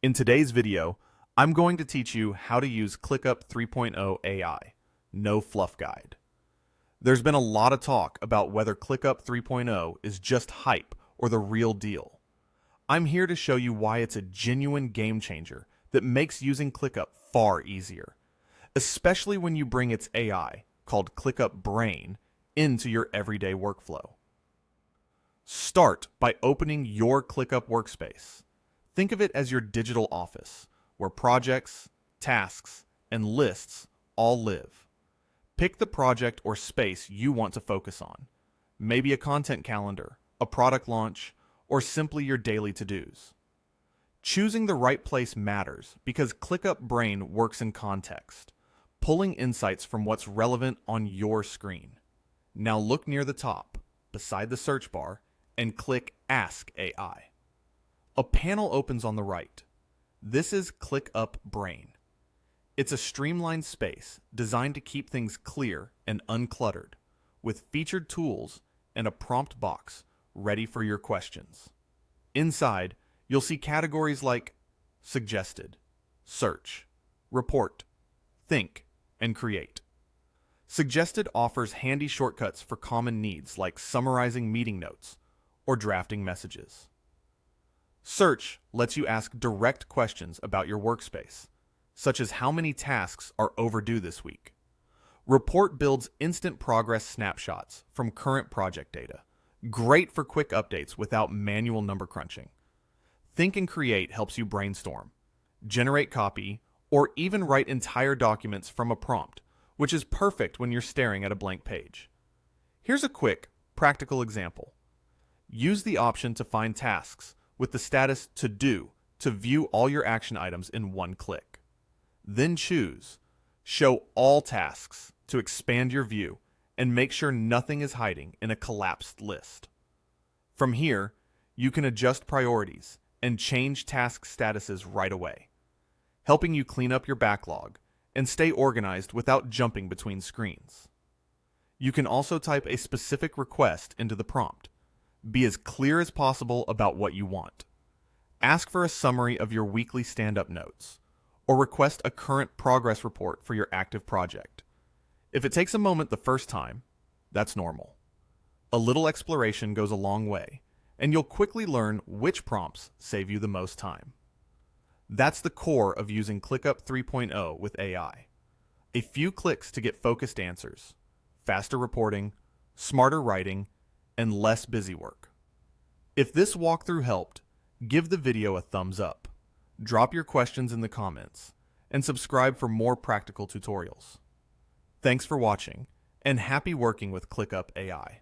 In today's video, I'm going to teach you how to use ClickUp 3.0 AI, No Fluff Guide. There's been a lot of talk about whether ClickUp 3.0 is just hype or the real deal. I'm here to show you why it's a genuine game changer that makes using ClickUp far easier, especially when you bring its AI, called ClickUp Brain, into your everyday workflow. Start by opening your ClickUp workspace. Think of it as your digital office, where projects, tasks, and lists all live. Pick the project or space you want to focus on. Maybe a content calendar, a product launch, or simply your daily to-dos. Choosing the right place matters because ClickUp Brain works in context, pulling insights from what's relevant on your screen. Now look near the top, beside the search bar, and click Ask AI. A panel opens on the right. This is ClickUp Brain. It's a streamlined space designed to keep things clear and uncluttered, with featured tools and a prompt box ready for your questions. Inside, you'll see categories like Suggested, Search, Report, Think, and Create. Suggested offers handy shortcuts for common needs like summarizing meeting notes or drafting messages. Search lets you ask direct questions about your workspace, such as how many tasks are overdue this week. Report builds instant progress snapshots from current project data, great for quick updates without manual number crunching. Think and Create helps you brainstorm, generate copy, or even write entire documents from a prompt, which is perfect when you're staring at a blank page. Here's a quick, practical example. Use the option to find tasks with the status To Do to view all your action items in one click. Then choose Show All Tasks to expand your view and make sure nothing is hiding in a collapsed list. From here, you can adjust priorities and change task statuses right away, helping you clean up your backlog and stay organized without jumping between screens. You can also type a specific request into the prompt. Be as clear as possible about what you want. Ask for a summary of your weekly stand-up notes, or request a current progress report for your active project. If it takes a moment the first time, that's normal. A little exploration goes a long way, and you'll quickly learn which prompts save you the most time. That's the core of using ClickUp 3.0 with AI. A few clicks to get focused answers, faster reporting, smarter writing, and less busy work. If this walkthrough helped, give the video a thumbs up, drop your questions in the comments, and subscribe for more practical tutorials. Thanks for watching, and happy working with ClickUp AI.